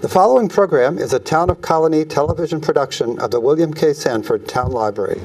The following program is a Town of Colonie television production of the William K. Sanford Town Library.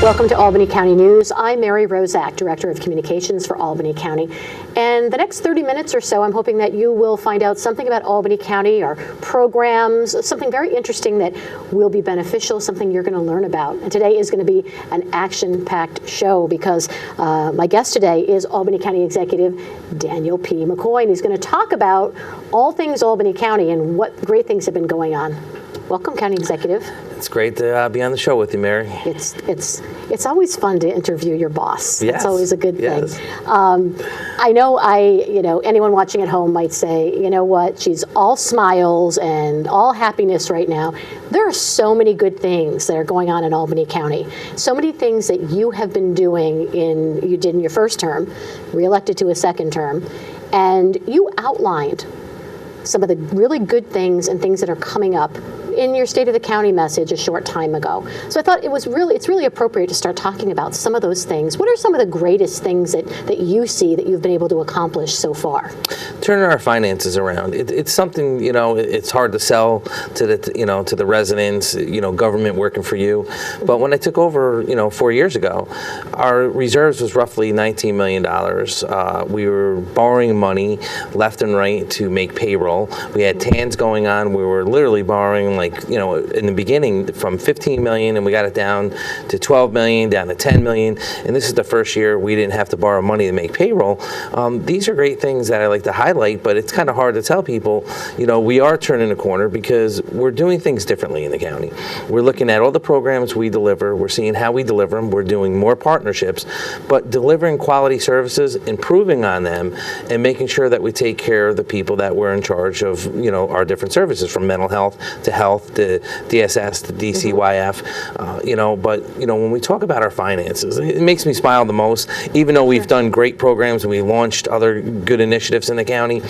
Welcome to Albany County News. I'm Mary Rozak, Director of Communications for Albany County. And the next 30 minutes or so, I'm hoping that you will find out something about Albany County, our programs, something very interesting that will be beneficial, something you're going to learn about. And today is going to be an action-packed show because my guest today is Albany County Executive Daniel P. McCoy, and he's going to talk about all things Albany County and what great things have been going on. Welcome, County Executive. It's great to be on the show with you, Mary. It's always fun to interview your boss. Yes. It's always a good thing. Yes. I know anyone watching at home might say, you know what, she's all smiles and all happiness right now. There are so many good things that are going on in Albany County. So many things that you have been doing you did in your first term, reelected to a second term, and you outlined some of the really good things and things that are coming up in your State of the County message a short time ago. So I thought it's really appropriate to start talking about some of those things. What are some of the greatest things that you see that you've been able to accomplish so far? Turning our finances around. It's something, it's hard to sell to the residents, government working for you. But when I took over, 4 years ago, our reserves was roughly $19 million. We were borrowing money left and right to make payroll. We had TANs going on. We were literally borrowing in the beginning from 15 million and we got it down to 12 million, down to 10 million. And this is the first year we didn't have to borrow money to make payroll. These are great things that I like to highlight, but it's kind of hard to tell people, we are turning a corner because we're doing things differently in the county. We're looking at all the programs we deliver. We're seeing how we deliver them. We're doing more partnerships, but delivering quality services, improving on them, and making sure that we take care of the people that we're in charge of, our different services, from mental health to health, to DSS, to DCYF, but when we talk about our finances, it makes me smile the most, even though we've done great programs and we launched other good initiatives in the county.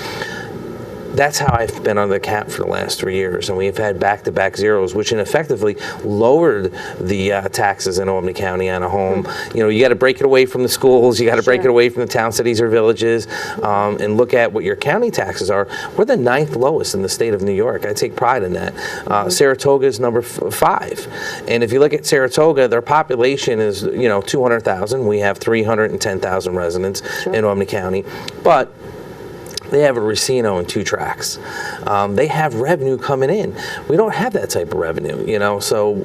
That's how I've been under the cap for the last 3 years, and we've had back-to-back zeros, which effectively lowered the taxes in Albany County on a home. You got to break it away from the schools, you got to break it away from the towns, cities, or villages, and look at what your county taxes are. We're the 9th lowest in the state of New York. I take pride in that. Saratoga is number 5, and if you look at Saratoga, their population is 200,000. We have 310,000 residents in Albany County, but they have a Racino and 2 tracks. They have revenue coming in. We don't have that type of revenue, So,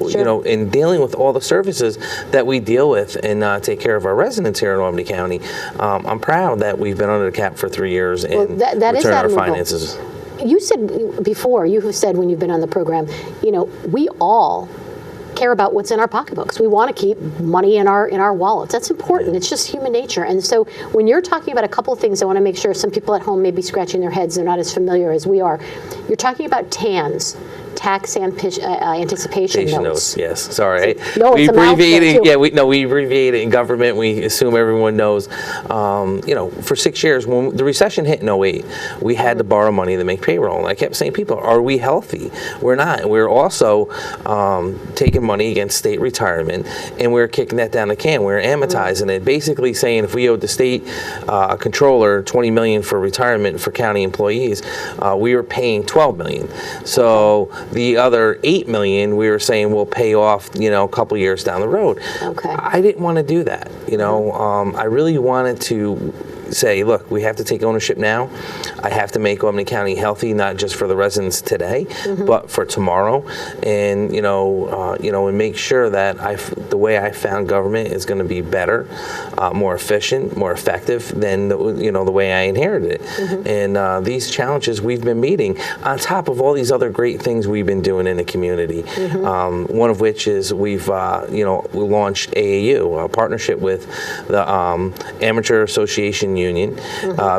in dealing with all the services that we deal with and take care of our residents here in Albany County, I'm proud that we've been under the cap for 3 years and return our finances. You said before, you have said when you've been on the program, we all care about what's in our pocketbooks. We want to keep money in our wallets. That's important. It's just human nature. And so when you're talking about a couple of things, I want to make sure some people at home may be scratching their heads. They're not as familiar as we are. You're talking about TANs, tax anticipation notes. Yes, sorry. No, we abbreviate it. Yeah, we abbreviate it in government. We assume everyone knows. For 6 years, when the recession hit in 2008, we had to borrow money to make payroll. And I kept saying, people, are we healthy? We're not. We're also taking money against state retirement, and we're kicking that down the can. We're amortizing it, basically saying if we owed the state controller $20 million for retirement for county employees, we were paying $12 million. So the other $8 million, we were saying we'll pay off, a couple years down the road. Okay. I didn't want to do that. I really wanted to say, look, we have to take ownership now. I have to make Albany County healthy, not just for the residents today, but for tomorrow, and and make sure that the way I found government is going to be better, more efficient, more effective than the way I inherited it. And these challenges we've been meeting, on top of all these other great things we've been doing in the community. One of which is we've we launched AAU, a partnership with the Amateur Association Union,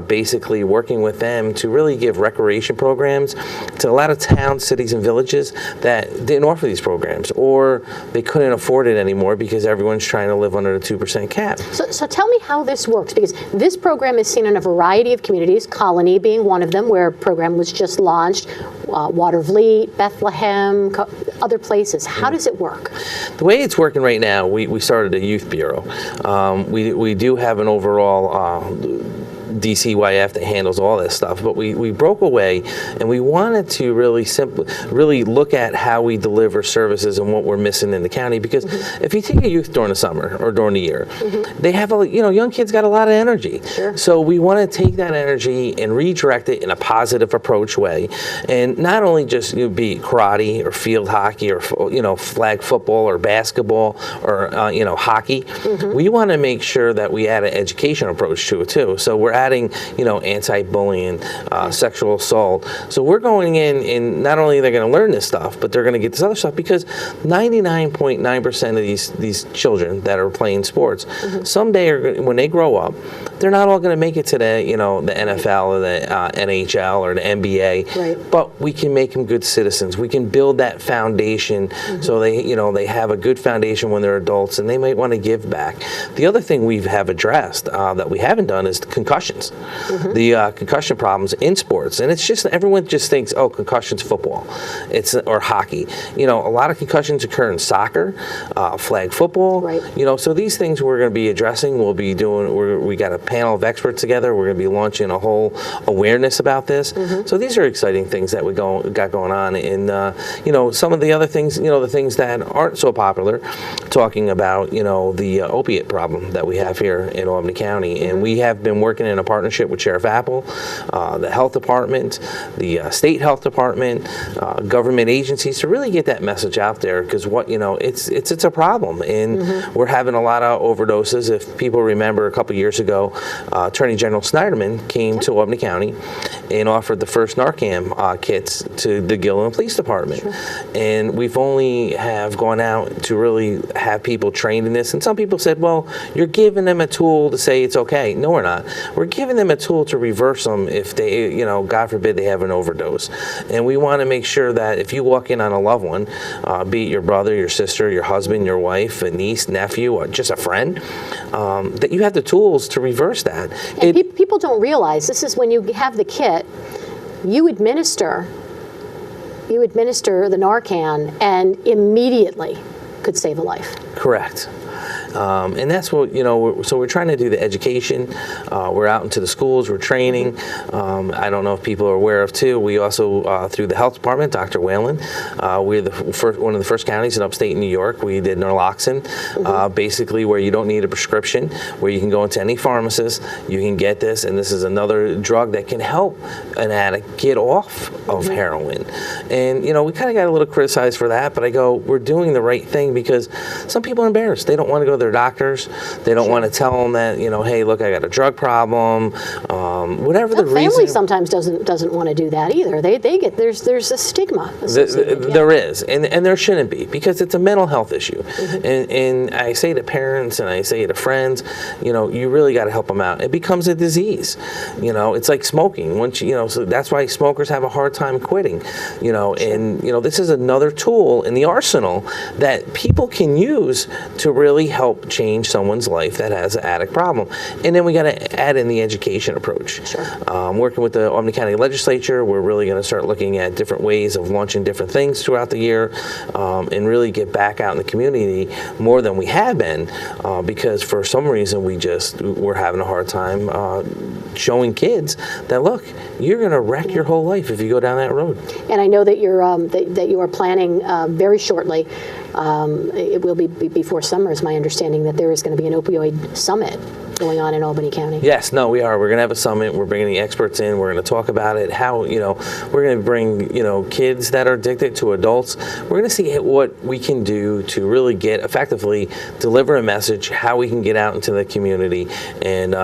basically working with them to really give recreation programs to a lot of towns, cities, and villages that didn't offer these programs, or they couldn't afford it anymore because everyone's trying to live under the 2% cap. So tell me how this works, because this program is seen in a variety of communities, Colonie being one of them, where a program was just launched, Watervliet, Bethlehem, other places. How does it work? The way it's working right now, we started a youth bureau. We do have an overall DCYF that handles all this stuff, but we broke away and we wanted to really look at how we deliver services and what we're missing in the county, because if you take a youth during the summer or during the year, they have young kids got a lot of energy. Sure. So we want to take that energy and redirect it in a positive approach way, and not only just be karate or field hockey or flag football or basketball or hockey. We want to make sure that we add an education approach to it too. So we're adding, anti-bullying, sexual assault. So we're going in, and not only they're going to learn this stuff, but they're going to get this other stuff, because 99.9% of these children that are playing sports, someday when they grow up, they're not all going to make it to the NFL or the NHL or the NBA. Right. But we can make them good citizens. We can build that foundation so they have a good foundation when they're adults, and they might want to give back. The other thing we have addressed that we haven't done is concussions, the concussion problems in sports, and it's just everyone just thinks, oh, concussions football, or hockey. A lot of concussions occur in soccer, flag football. Right. So these things we're going to be addressing. We'll be doing. We got a panel of experts together. We're going to be launching a whole awareness about this. So these are exciting things that we got going on, and some of the other things, the things that aren't so popular, talking about the opiate problem that we have here in Albany County, and we have been working in a partnership with Sheriff Apple, the health department, the state health department, government agencies, to really get that message out there, because it's a problem, and we're having a lot of overdoses. If people remember, a couple years ago, Attorney General Snyderman came to Albany County and offered the first Narcan kits to the Gilliland Police Department. And we've only have gone out to really have people trained in this. And some people said, well, you're giving them a tool to say it's okay. No, we're not. We're giving them a tool to reverse them if they, God forbid, they have an overdose. And we want to make sure that if you walk in on a loved one, be it your brother, your sister, your husband, your wife, a niece, nephew, or just a friend, that you have the tools to reverse that. And people don't realize this is when you have the kit, you administer the Narcan, and immediately could save a life. Correct. And that's what, so we're trying to do the education. We're out into the schools, we're training. I don't know if people are aware of too, we also, through the health department, Dr. Whalen, we're one of the first counties in upstate New York. We did Naloxone, basically where you don't need a prescription, where you can go into any pharmacist, you can get this, and this is another drug that can help an addict get off of heroin. And, we kind of got a little criticized for that, but I go, we're doing the right thing, because some people are embarrassed. They don't want to go to their doctors. They don't want to tell them that, hey, look, I got a drug problem, whatever the reason. Family sometimes doesn't want to do that either. They get, there's a stigma. There is, and there shouldn't be, because it's a mental health issue. And I say to parents and I say to friends, you really got to help them out. It becomes a disease. It's like smoking. Once so that's why smokers have a hard time quitting. And this is another tool in the arsenal that people can use to really help change someone's life that has an addict problem. And then we got to add in the education approach. Sure. Working with the Albany County Legislature, we're really going to start looking at different ways of launching different things throughout the year, and really get back out in the community more than we have been, because for some reason we're having a hard time showing kids that, look, you're going to wreck your whole life if you go down that road. And I know that that you are planning very shortly. It will be before summer, is my understanding, that there is going to be an opioid summit going on in Albany County. Yes, no, we are. We're going to have a summit. We're bringing the experts in. We're going to talk about it. How, we're going to bring, kids that are addicted to adults. We're going to see what we can do to really effectively deliver a message, how we can get out into the community. And,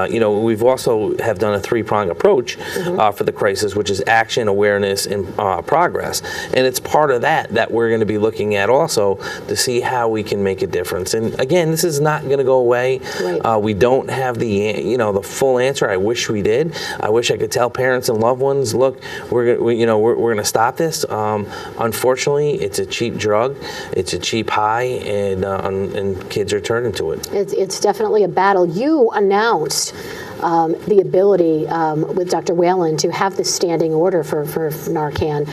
we've also have done a three-pronged approach for the crisis, which is action, awareness, and progress. And it's part of that we're going to be looking at also to see how we can make a difference. And again, this is not going to go away. Right. We don't have have the full answer. I wish we did. I wish I could tell parents and loved ones, look, we're going to stop this. Unfortunately, it's a cheap drug. It's a cheap high, and kids are turning to it. It's definitely a battle. You announced the ability with Dr. Whalen to have this standing order for Narcan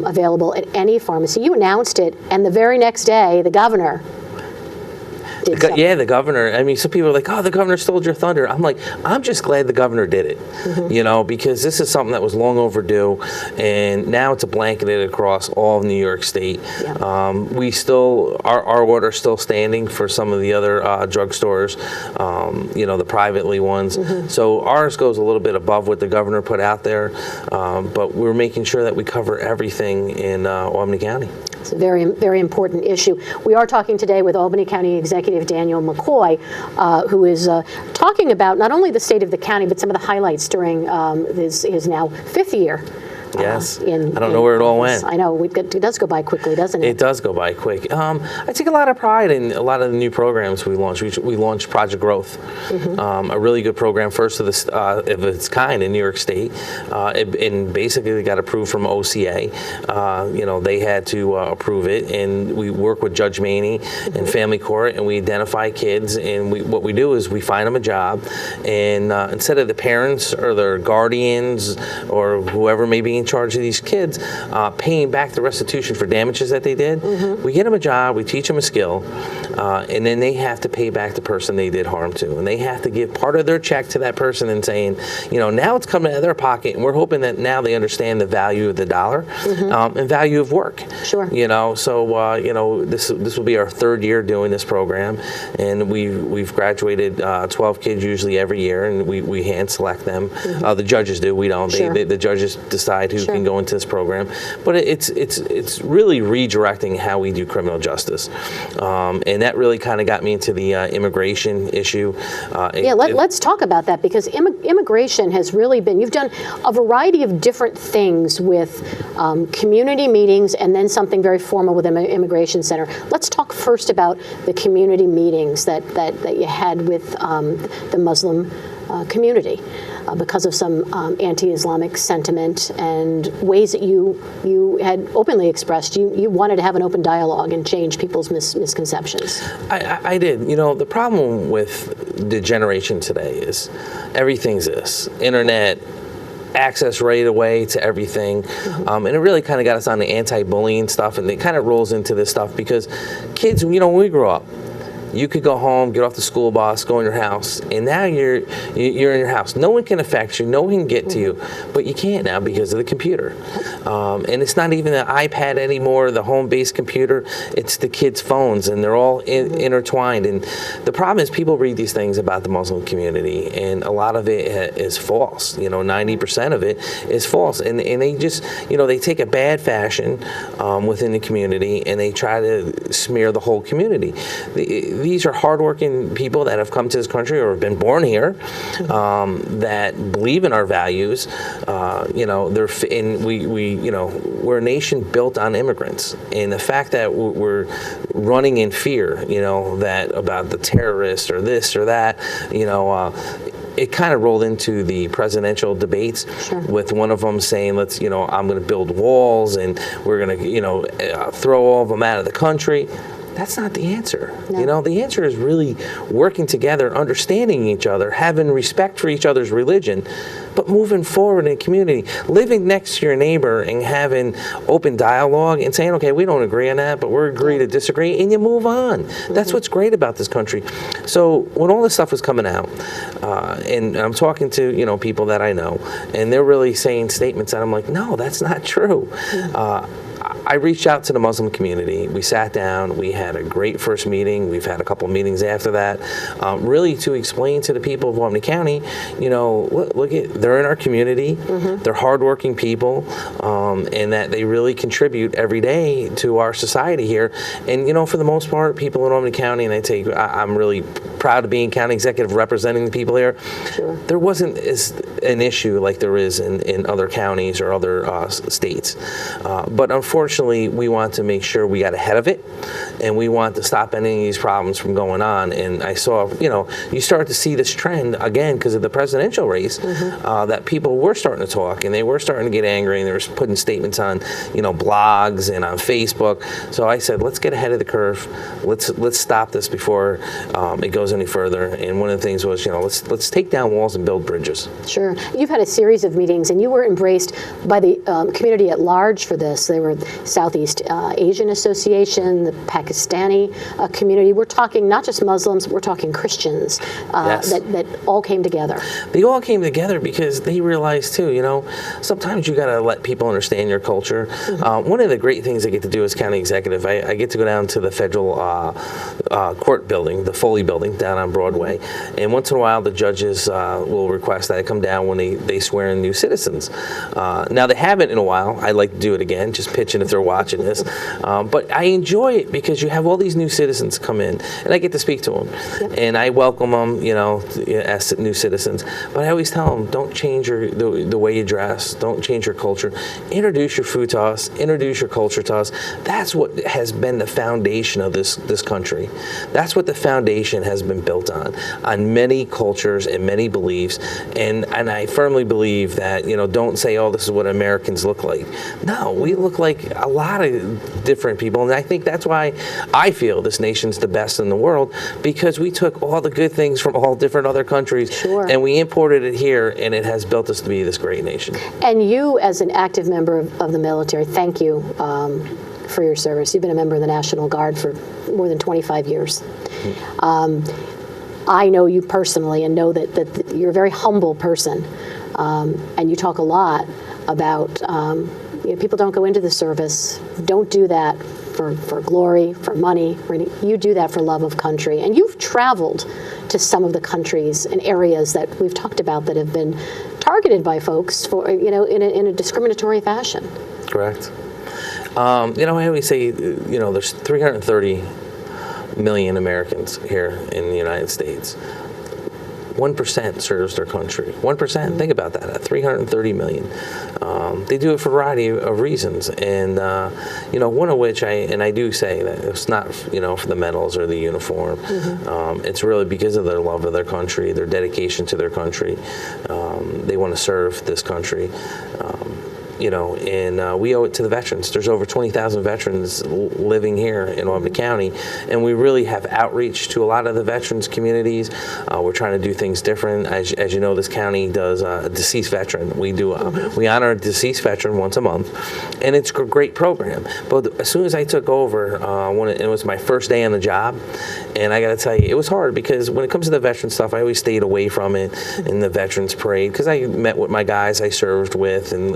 available at any pharmacy. You announced it, and the very next day, the governor did something. Yeah, the governor. I mean, some people are like, oh, the governor stole your thunder. I'm like, I'm just glad the governor did it, because this is something that was long overdue, and now it's a blanketed across all of New York State. Yeah. We still, our order is still standing for some of the other drugstores, the privately ones. So ours goes a little bit above what the governor put out there, but we're making sure that we cover everything in Albany County. It's a very, very important issue. We are talking today with Albany County Executive Daniel McCoy, who is talking about not only the state of the county, but some of the highlights during his now 5th year. Yes. I don't know where it all went. I know. It does go by quickly, doesn't it? It does go by quick. I take a lot of pride in a lot of the new programs we launched. We launched Project Growth, a really good program, first of its kind in New York State. And basically, they got approved from OCA. They had to approve it. And we work with Judge Maney and Family Court, and we identify kids. And what we do is we find them a job. And instead of the parents or their guardians or whoever may be in charge of these kids paying back the restitution for damages that they did, we get them a job, we teach them a skill, and then they have to pay back the person they did harm to, and they have to give part of their check to that person and saying, now it's coming out of their pocket, and we're hoping that now they understand the value of the dollar and value of work. Sure. So this will be our 3rd year doing this program, and we've graduated 12 kids usually every year, and we hand select them. The judges do, we don't. Sure. The judges decide who can go into this program, but it's really redirecting how we do criminal justice, and that really kind of got me into the immigration issue. Let's talk about that, because immigration has really been, you've done a variety of different things with community meetings and then something very formal with an immigration center. Let's talk first about the community meetings that you had with the Muslim community. Because of some anti-Islamic sentiment and ways that you had openly expressed, you wanted to have an open dialogue and change people's misconceptions. I did. The problem with the generation today is everything's this. Internet, access right away to everything. And it really kind of got us on the anti-bullying stuff, and it kind of rolls into this stuff because kids, when we grew up, you could go home, get off the school bus, go in your house, and now you're in your house. No one can affect you, no one can get to you, but you can't now because of the computer. And it's not even the iPad anymore, the home-based computer. It's the kids' phones, and they're all intertwined. And the problem is people read these things about the Muslim community, and a lot of it is false. 90% of it is false, and they just they take a bad fashion within the community, and they try to smear the whole community. These are hardworking people that have come to this country or have been born here, that believe in our values. We're a nation built on immigrants, and the fact that we're running in fear, that about the terrorists or this or that, it kind of rolled into the presidential debates. Sure. With one of them saying, I'm going to build walls and we're going to, throw all of them out of the country. That's not the answer. No. The answer is really working together, understanding each other, having respect for each other's religion, but moving forward in a community, living next to your neighbor and having open dialogue and saying, okay, we don't agree on that, but we're agree to disagree, and you move on. That's what's great about this country. So when all this stuff was coming out, and I'm talking to, people that I know, and they're really saying statements that I'm like, no, that's not true. I reached out to the Muslim community. We sat down. We had a great first meeting. We've had a couple meetings after that, really to explain to the people of Albany County, look at, they're in our community. They're hardworking people, and that they really contribute every day to our society here. And, for the most part, people in Albany County, and I'm really proud of being county executive representing the people here. Sure. There wasn't an issue like there is in other counties or other states. But unfortunately, unfortunately, we want to make sure we got ahead of it, and we want to stop any of these problems from going on. And I saw, you start to see this trend again because of the presidential race, that people were starting to talk, and they were starting to get angry, and they were putting statements on, blogs and on Facebook. So I said, let's get ahead of the curve. Let's stop this before it goes any further. And one of the things was, let's take down walls and build bridges. Sure. You've had a series of meetings, and you were embraced by the community at large for this. They were Southeast Asian Association, the Pakistani community. We're talking not just Muslims, we're talking Christians Yes. that all came together. They all came together because they realized too, sometimes you got to let people understand your culture. One of the great things I get to do as county executive, I get to go down to the federal court building, the Foley building down on Broadway, and once in a while the judges will request that I come down when they swear in new citizens. Now they haven't in a while. I'd like to do it again, just pitching if they're watching this. But I enjoy it because you have all these new citizens come in, and I get to speak to them, and I welcome them, as new citizens. But I always tell them, don't change the way you dress, don't change your culture. Introduce your food to us, introduce your culture to us. That's what has been the foundation of this country. That's what the foundation has been built on many cultures and many beliefs. And I firmly believe that, don't say, oh, this is what Americans look like. No, we look like a lot of different people. And I think that's why I feel this nation's the best in the world, because we took all the good things from all different other countries and we imported it here, and it has built us to be this great nation. And you, as an active member of the military, thank you for your service. You've been a member of the National Guard for more than 25 years. I know you personally and know that you're a very humble person, and you talk a lot about people don't go into the service, don't do that for glory, for money. You do that for love of country. And you've traveled to some of the countries and areas that we've talked about that have been targeted by folks for, in a discriminatory fashion. Correct. I always say, there's 330 million Americans here in the United States. 1% serves their country. 1%, think about that, at 330 million. They do it for a variety of reasons. And, one of which I do say that it's not, for the medals or the uniform. It's really because of their love of their country, their dedication to their country. They want to serve this country. And we owe it to the veterans. There's over 20,000 veterans living here in Albany County, and we really have outreach to a lot of the veterans communities. We're trying to do things different. As you know, this county does a deceased veteran. We we honor a deceased veteran once a month, and it's a great program. But as soon as I took over, it was my first day on the job, and I got to tell you, it was hard because when it comes to the veteran stuff, I always stayed away from it in the Veterans Parade because I met with my guys I served with and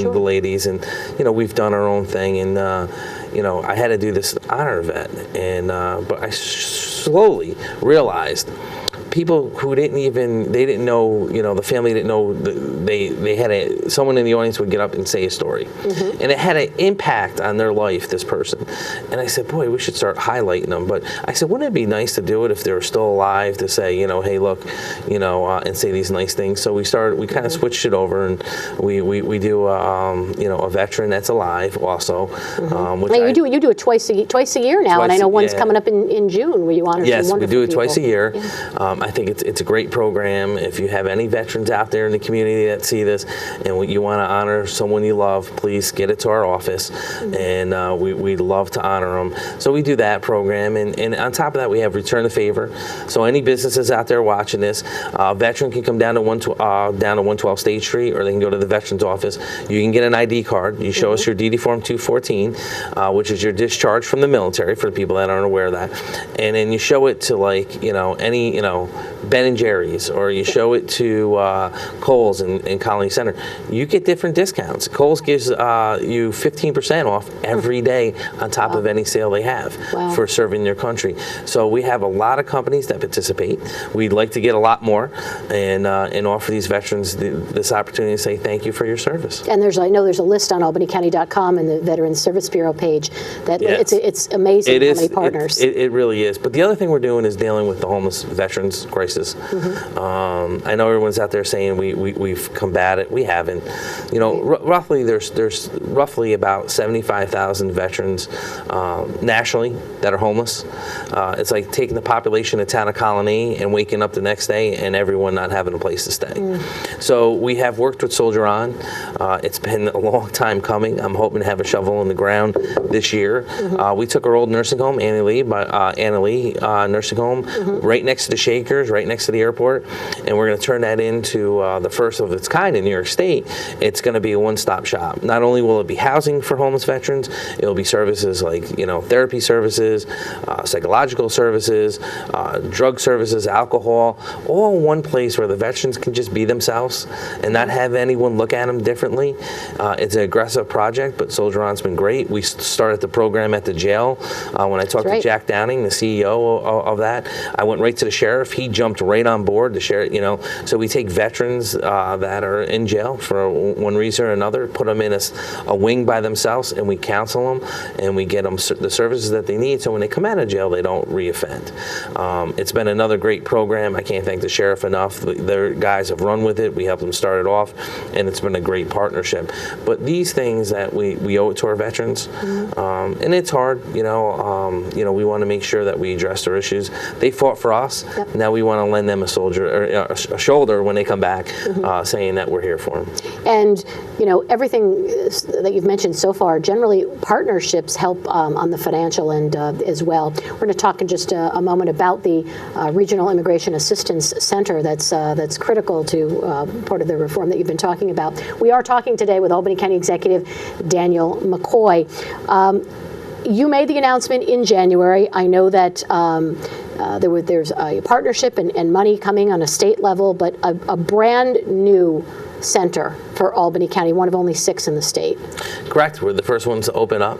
the ladies, and we've done our own thing, and I had to do this honor vet, and but I slowly realized people who didn't know, the family didn't know, they had someone in the audience would get up and say a story. And it had an impact on their life, this person. And I said, boy, we should start highlighting them. But I said, wouldn't it be nice to do it if they were still alive, to say, hey, look, and say these nice things. So we kind of switched it over, and we do, a veteran that's alive also. Which you do it twice a year now, and I know one's coming up in June where you honor some wonderful people. Yes, we do it twice a year. I think it's a great program. If you have any veterans out there in the community that see this and you want to honor someone you love, please get it to our office, and we'd love to honor them. So we do that program, and on top of that, we have Return the Favor. So any businesses out there watching this, a veteran can come down to 112 State Street, or they can go to the veterans office. You can get an ID card. You show us your DD Form 214, which is your discharge from the military, for the people that aren't aware of that, and then you show it to any Ben and Jerry's, or you show it to Kohl's in Colonie Center. You get different discounts. Kohl's gives you 15% off every day on top of any sale they have for serving their country. So we have a lot of companies that participate. We'd like to get a lot more, and offer these veterans this opportunity to say thank you for your service. And I know there's a list on albanycounty.com and the Veterans Service Bureau page that it's amazing how many partners. It really is. But the other thing we're doing is dealing with the homeless veterans veterans crisis. I know everyone's out there saying we've combated. We haven't. You know, roughly there's roughly about 75,000 veterans nationally that are homeless. It's like taking the population of the town of Colonie and waking up the next day and everyone not having a place to stay. So we have worked with Soldier On. It's been a long time coming. I'm hoping to have a shovel in the ground this year. We took our old nursing home, Annie Lee nursing home, right next to the Shakers, right next to the airport, and we're going to turn that into the first of its kind in New York State. It's going to be a one-stop shop. Not only will it be housing for homeless veterans, it will be services like, you know, therapy services, psychological services, drug services, alcohol, all in one place where the veterans can just be themselves and not have anyone look at them differently. It's an aggressive project, but Soldier On's been great. We started the program at the jail. When I talked to Jack Downing, the CEO of that, I went right to the sheriff. He jumped right on board. The sheriff, you know, so we take veterans that are in jail for one reason or another, put them in a wing by themselves, and we counsel them and we get them the services that they need, so when they come out of jail, they don't reoffend. It's been another great program. I can't thank the sheriff enough. Their guys have run with it. We helped them start it off, and it's been a great partnership. But these things that we owe it to our veterans, and it's hard, you know, we want to make sure that we address their issues. They fought for us. Now we want to lend them a shoulder when they come back, saying that we're here for them. And, you know, everything that you've mentioned so far, generally partnerships help on the financial end as well. We're going to talk in just a moment about the Regional Immigration Assistance Center that's critical to part of the reform that you've been talking about. We are talking today with Albany County Executive Daniel McCoy. You made the announcement in January. I know that there's a partnership and money coming on a state level, but a brand new center for Albany County, one of only 6 in the state. Correct. We're the first ones to open up,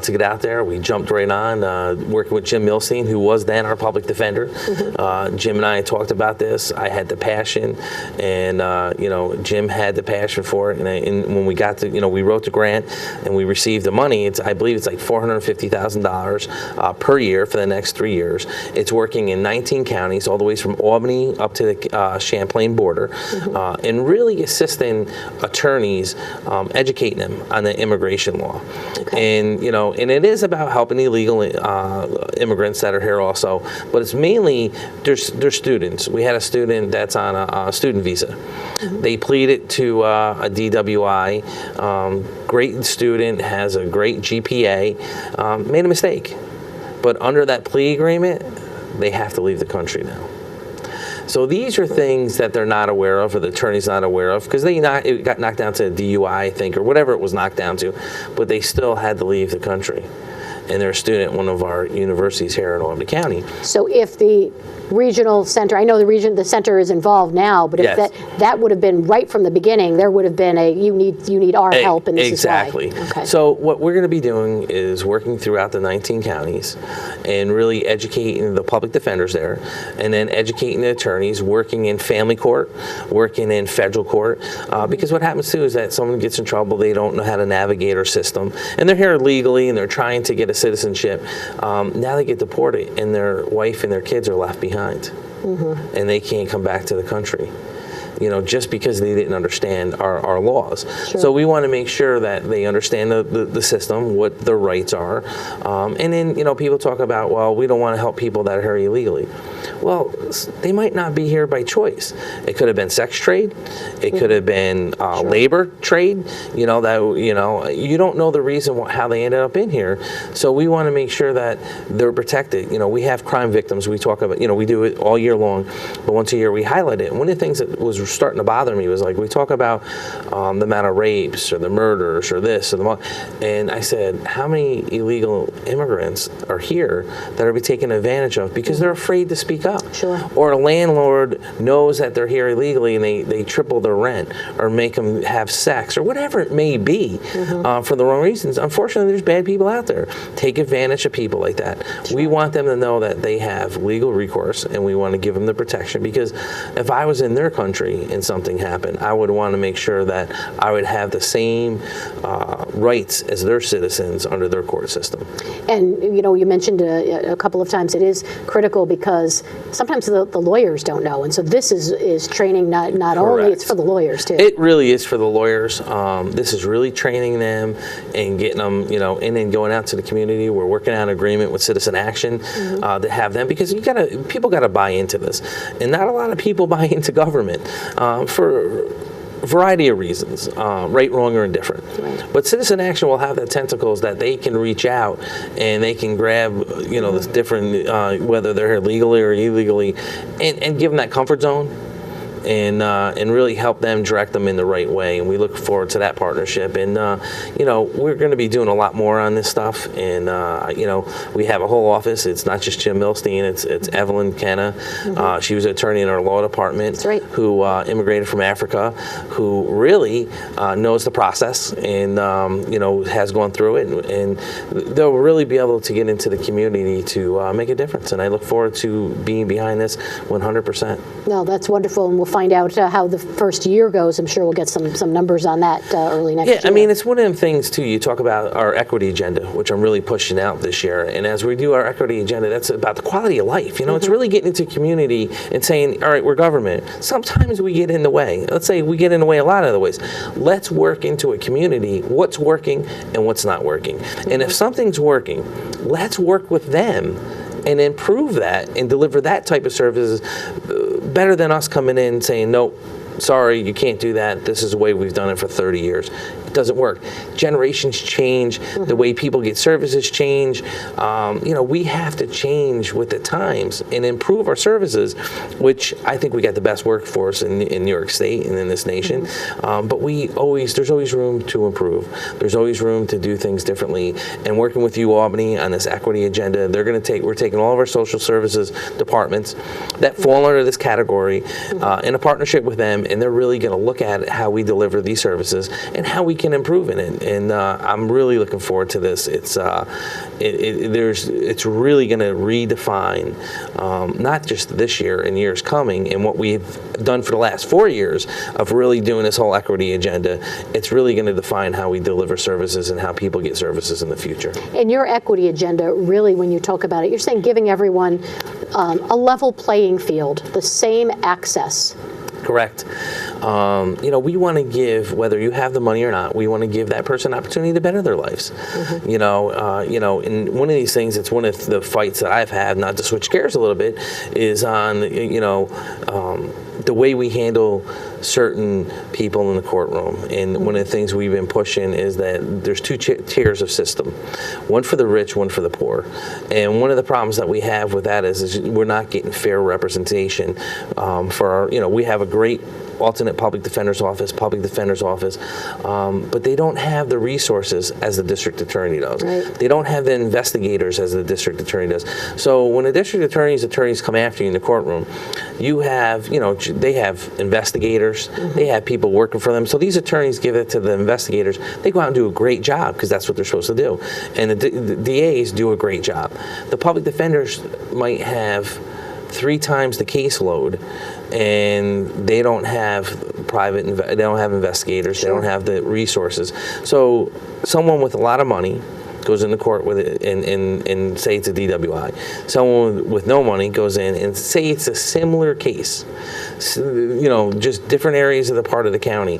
to get out there. We jumped right on, working with Jim Milstein, who was then our public defender. Jim and I talked about this. I had the passion, and you know, Jim had the passion for it. And when we got to, you know, we wrote the grant and we received the money. I believe it's like $450,000 per year for the next 3 years. It's working in 19 counties, all the way from Albany up to the Champlain border, and really assisting attorneys, educating them on the immigration law. And, you know, and it is about helping illegal immigrants that are here also, but it's mainly, they're students. We had a student that's on a student visa. They pleaded to a DWI, great student, has a great GPA, made a mistake. But under that plea agreement, they have to leave the country now. So these are things that they're not aware of, or the attorney's not aware of, because it got knocked down to a DUI, I think, or whatever it was knocked down to, but they still had to leave the country. And they're a student at one of our universities here in Albany County. So if the regional center, I know the center is involved now, but if that would have been right from the beginning, there would have been you need our help, and this exactly. is why. Okay. So what we're going to be doing is working throughout the 19 counties and really educating the public defenders there, and then educating the attorneys, working in family court, working in federal court, because what happens too is that someone gets in trouble, they don't know how to navigate our system, and they're here legally and they're trying to get a citizenship. Now they get deported, and their wife and their kids are left behind. And they can't come back to the country, you know, just because they didn't understand our laws. So we want to make sure that they understand the system, what their rights are. And then, you know, people talk about, well, we don't want to help people that are here illegally. Well, they might not be here by choice. It could have been sex trade. It could have been labor trade. You know, you don't know the reason how they ended up in here. So we want to make sure that they're protected. You know, we have crime victims. We talk about, you know, we do it all year long, but once a year we highlight it. And one of the things that was starting to bother me was, like, we talk about the amount of rapes or the murders or this or and I said, how many illegal immigrants are here that are being taken advantage of because they're afraid to speak up? Or a landlord knows that they're here illegally and they triple their rent or make them have sex or whatever it may be for the wrong reasons. Unfortunately, there's bad people out there. Take advantage of people like that. We want them to know that they have legal recourse, and we want to give them the protection, because if I was in their country country and something happened, I would want to make sure that I would have the same rights as their citizens under their court system. And, you mentioned a couple of times it is critical because sometimes the lawyers don't know. And so this is training not only, it's for the lawyers too. It really is for the lawyers. This is really training them and getting them, and then going out to the community. We're working on an agreement with Citizen Action to have them, because people got to buy into this. And not a lot of people buy into government for a variety of reasons, right, wrong, or indifferent. Right. But Citizen Action will have the tentacles that they can reach out and they can grab, the different, whether they're here legally or illegally, and give them that comfort zone. And really help them, direct them in the right way. And we look forward to that partnership. And, we're going to be doing a lot more on this stuff. And, we have a whole office. It's not just Jim Milstein. It's Evelyn Kenna. She was an attorney in our law department. That's right. Who immigrated from Africa, who really knows the process and, has gone through it. And they'll really be able to get into the community to make a difference. And I look forward to being behind this 100%. No, that's wonderful. And we'll find out how the first year goes. I'm sure we'll get some numbers on that early next year. Yeah, I mean, it's one of them things, too. You talk about our equity agenda, which I'm really pushing out this year. And as we do our equity agenda, that's about the quality of life. It's really getting into community and saying, all right, we're government. Sometimes we get in the way. Let's say we get in the way a lot of the ways. Let's work into a community what's working and what's not working. And if something's working, let's work with them and improve that and deliver that type of services better than us coming in and saying, nope, sorry, you can't do that. This is the way we've done it for 30 years. It doesn't work. Generations change. The way people get services change. We have to change with the times and improve our services, which I think we got the best workforce in New York State and in this nation. But there's always room to improve. There's always room to do things differently. And working with you, Albany, on this equity agenda, we're taking all of our social services departments that fall under this category in a partnership with them, and they're really going to look at how we deliver these services and how we can improve in it. And I'm really looking forward to this. It's really going to redefine not just this year and years coming and what we've done for the last 4 years of really doing this whole equity agenda. It's really going to define how we deliver services and how people get services in the future. And your equity agenda, really, when you talk about it, you're saying giving everyone a level playing field, the same access. Correct. We want to give, whether you have the money or not, we want to give that person an opportunity to better their lives. And one of these things, it's one of the fights that I've had, not to switch gears a little bit, is on, the way we handle certain people in the courtroom. And one of the things we've been pushing is that there's two tiers of system, one for the rich, one for the poor. And one of the problems that we have with that is we're not getting fair representation for our, we have a great alternate public defender's office, but they don't have the resources as the district attorney does. Right. They don't have the investigators as the district attorney does. So when the district attorneys come after you in the courtroom, you have, they have investigators, they have people working for them. So these attorneys give it to the investigators. They go out and do a great job because that's what they're supposed to do. And the DAs do a great job. The public defenders might have 3 times the caseload, and they don't have they don't have investigators, Sure. They don't have the resources. So someone with a lot of money goes into court with it and say it's a DWI. Someone with no money goes in and say it's a similar case, just different areas of the part of the county.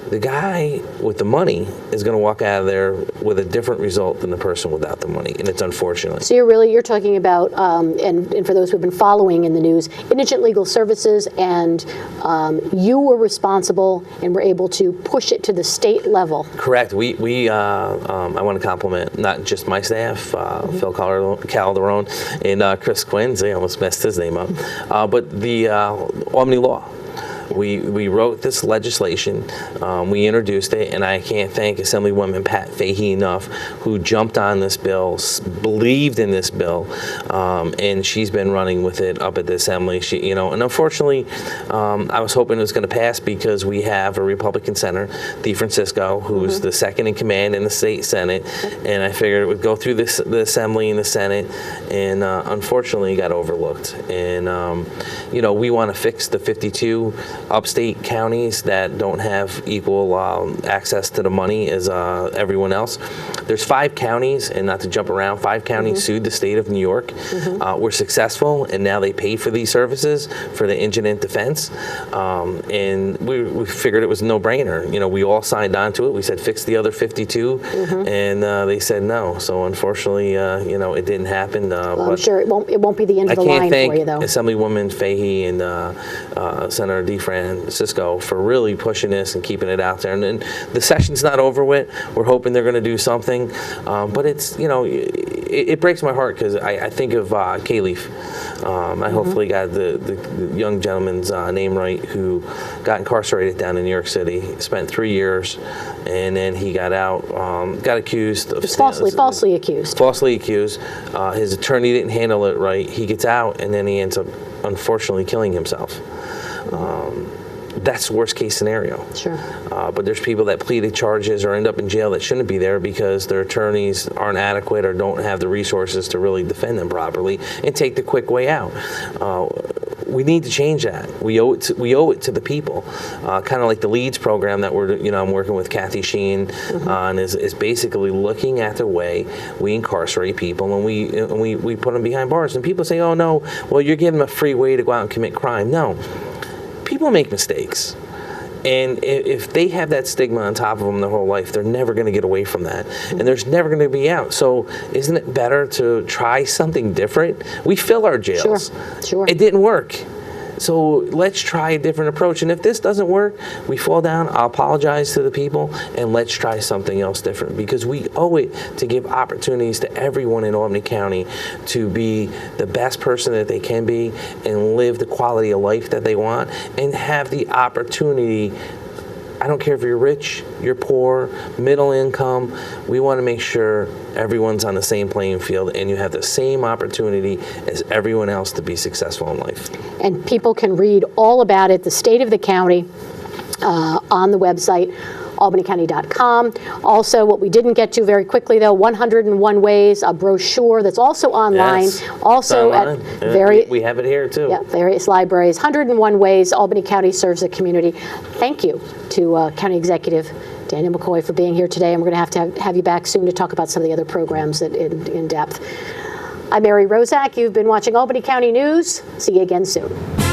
The guy with the money is going to walk out of there with a different result than the person without the money, and it's unfortunate. So you're talking about, and for those who've been following in the news, indigent legal services, and you were responsible and were able to push it to the state level. Correct. I want to compliment not just my staff, Phil Calderon and Chris Quinns. I almost messed his name up, but the Albany Law. We wrote this legislation, we introduced it, and I can't thank Assemblywoman Pat Fahey enough, who jumped on this bill, believed in this bill, and she's been running with it up at the Assembly. And unfortunately, I was hoping it was going to pass because we have a Republican senator, DeFrancisco, who's the second in command in the state Senate, and I figured it would go through the Assembly and the Senate, and unfortunately, it got overlooked. And we want to fix the 52 upstate counties that don't have equal access to the money as everyone else. There's 5 counties, and not to jump around, 5 counties sued the state of New York. Were successful, and now they pay for these services for the indigent defense. And we figured it was a no-brainer. You know, we all signed on to it. We said fix the other 52, and they said no. So unfortunately, you know, it didn't happen. Well, I'm sure it won't be the end of the I line can't thank for you, though. Assemblywoman Fahey and Senator DeFrancisco for really pushing this and keeping it out there. And then the session's not over with. We're hoping they're going to do something. But it's, you know, it breaks my heart because I think of K-Leaf. I hopefully got the young gentleman's name right, who got incarcerated down in New York City, spent 3 years, and then he got out, got accused of Falsely accused. Falsely accused. His attorney didn't handle it right. He gets out, and then he ends up, unfortunately, killing himself. That's the worst case scenario. Sure. But there's people that pleaded charges or end up in jail that shouldn't be there because their attorneys aren't adequate or don't have the resources to really defend them properly and take the quick way out. We need to change that. We owe it to the people. Kind of like the LEADS program that I'm working with Kathy Sheen on is basically looking at the way we incarcerate people and we put them behind bars. And people say, oh no, well you're giving them a free way to go out and commit crime. No. People make mistakes, and if they have that stigma on top of them their whole life, they're never going to get away from that, and there's never going to be out. So isn't it better to try something different? We fill our jails. Sure. It didn't work. So let's try a different approach. And if this doesn't work, we fall down, I'll apologize to the people, and let's try something else different, because we owe it to give opportunities to everyone in Albany County to be the best person that they can be and live the quality of life that they want and have the opportunity. I don't care if you're rich, you're poor, middle income. We want to make sure everyone's on the same playing field and you have the same opportunity as everyone else to be successful in life. And people can read all about it, the state of the county, on the website, albanycounty.com. Also, what we didn't get to very quickly, though, 101 Ways, a brochure that's also online. Yes, also online. At we have it here, too. Yeah, various libraries. 101 Ways, Albany County serves the community. Thank you to County Executive Daniel McCoy for being here today, and we're going to have you back soon to talk about some of the other programs in depth. I'm Mary Rozak. You've been watching Albany County News. See you again soon.